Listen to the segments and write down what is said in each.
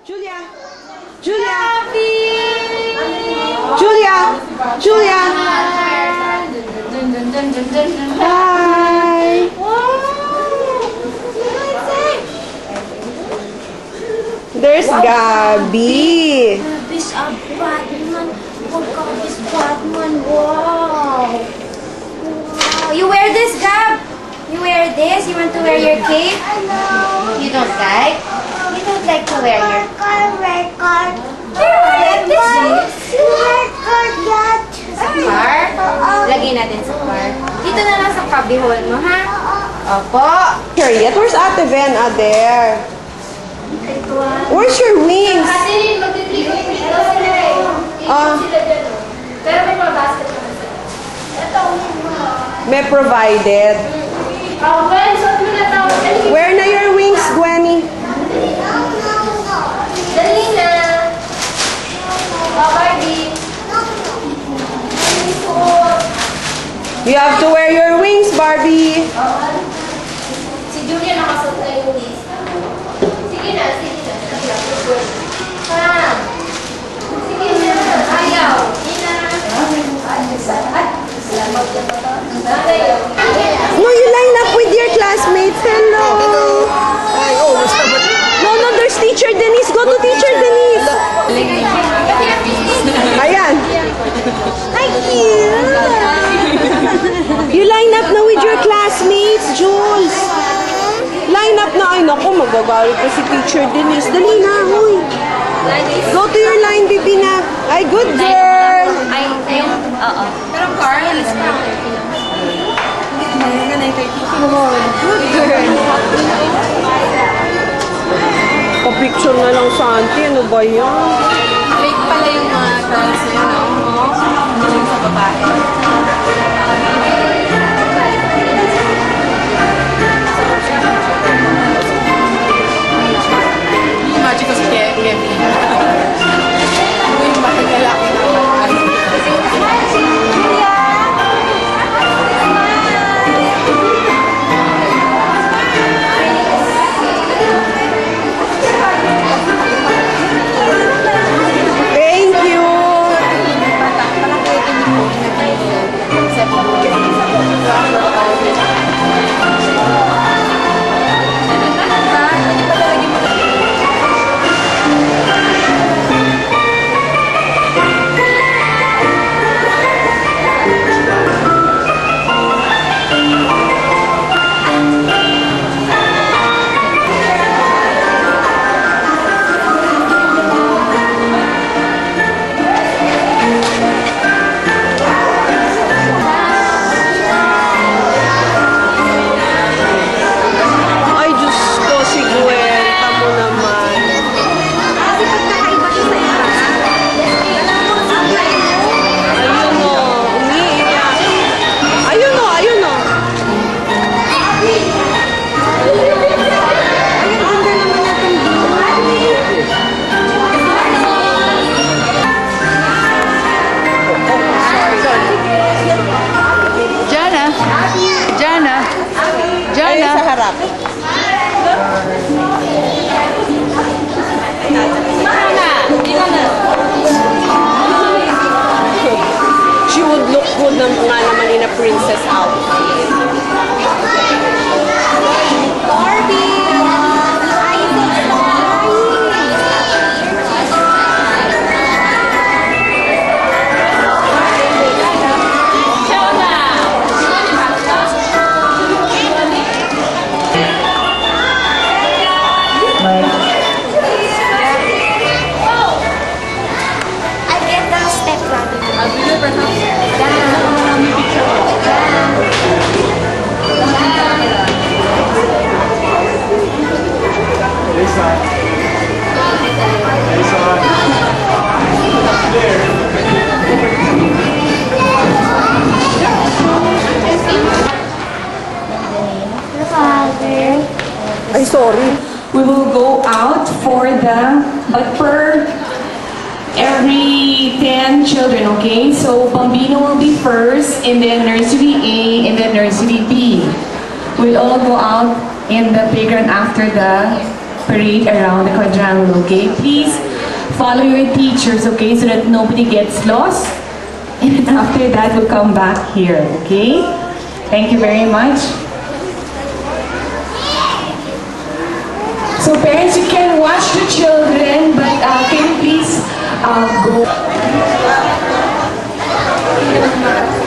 Julia! Julia! Julia! Julia! Hi! There's Gabby. Gabby's a Batman. Oh, Gabby's Batman. Wow. Wow. You wear this, Gab? You wear this? You want to wear your cape? You don't like? You don't like to wear your record. Sa car? Lagay natin sa car. Dito na lang sa cubbyhole mo, ha? Opo. Harriet, where's Ate Ben? There. Where's your wings? Pero may mga basket naman sila. May provided. Where na your wings, Gwenny? Dali na. Barbie. You have to wear your wings, Barbie. Si Julia nakasuot na yung wings. Sige na, sige na. Ha? Sige na. Ayaw. No, you line up with your classmates. Hello. No, there's Teacher Denise. Go to Teacher Denise. Ayan. Hi, cute. You line up na with your classmates, Jules. Line up na. Ay, naku, magagalit pa si Teacher Denise. Dali na, huy. Go to your line, baby na. Ay, good girl. Ay, ayun. Oo. Pero Carl, is na. Good girl. Pa-picture na lang sa auntie. Ano ba yan? Fake pala yung mga girls yun, no? Yung sa babae. Magical Kevin. Yung bakit lalaki naman. Thank you. Jana. Sa harap. She would look good ng nga naman in a princess outfit. Barbie! Ay, sorry. We will go out for but per every 10 children, okay? So Bambino will be first, and then nursery A, and then nursery B. We'll all go out in the playground after the parade around the quadrangle, okay? Please follow your teachers, okay, so that nobody gets lost. And after that, we'll come back here, okay? Thank you very much. So parents, you can watch the children, but can you please go?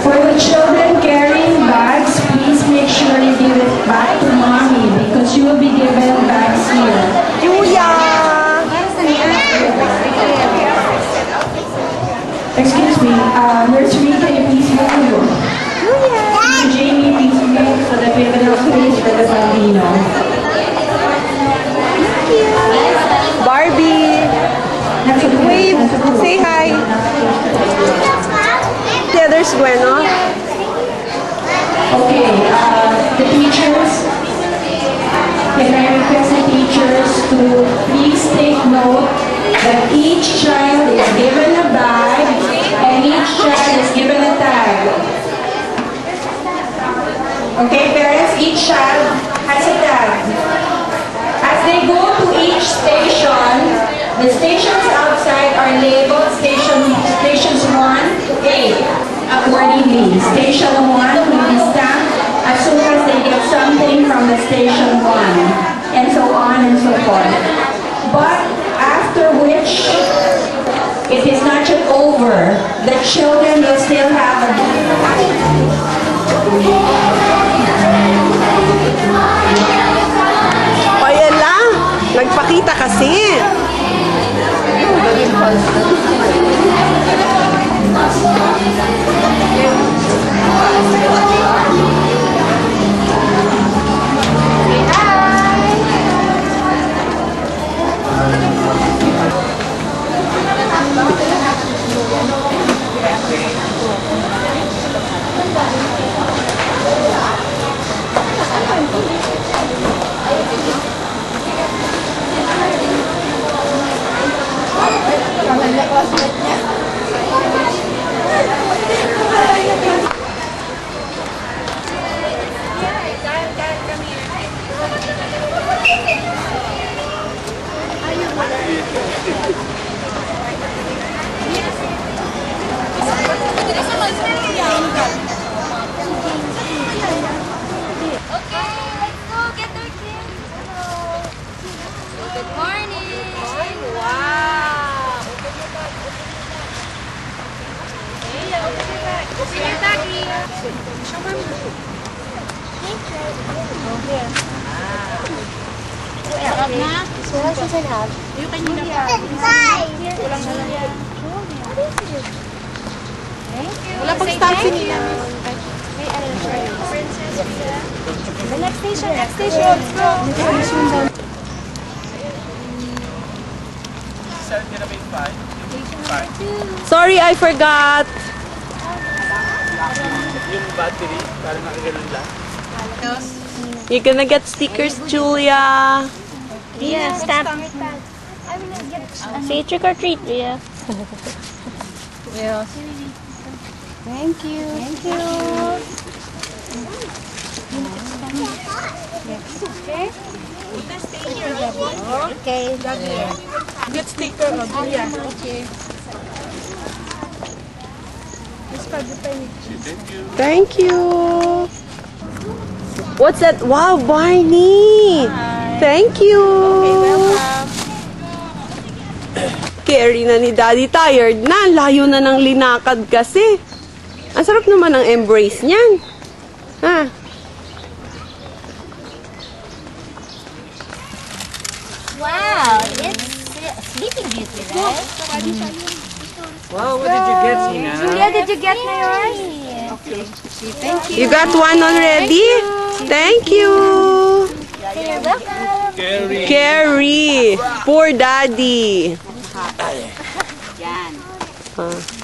For the children carrying bags, please make sure you give it back to mommy because you will be given bags here. Julia! Excuse me, nursery, can you please move? Jamie, please move so that we have enough space for the bambino. Barbie! Wave! Say hi! Yeah, there's Bueno. Okay, the teachers, can I request the teachers to please take note that each child is given a bag and each child is given a tag. Okay, parents, each child has a tag. As they go to each station, the stations outside are labeled stations 1 to 8 accordingly. Station 1 will be stamped as soon as they get something from the station 1, and so on and so forth. But after which, it is not yet over. The children will still have a Payala! Nagpakita kasi! Wala pang stamp nila. The next station, let's go. Sorry, I forgot. Yung battery, para nakagalan lang. You're gonna get stickers, Julia. Yeah, stamp. Say trick or treat, Leah. Yes. Thank you. Thank you. Okay. Get sticker, Julia. Okay. Thank you. What's that? Wow, Barney. Thank you. Carry na ni Daddy. Tired na. Layo na ng linakad kasi. Ang sarap naman ng embrace niyan. Ha? Wow, it's Sleeping Beauty, right? Wow, what did you get, Sina? Julia, did you get my yours? Okay. Thank you. You got one already? Thank you. You're welcome. Carry. Poor Daddy. Yan. Ah.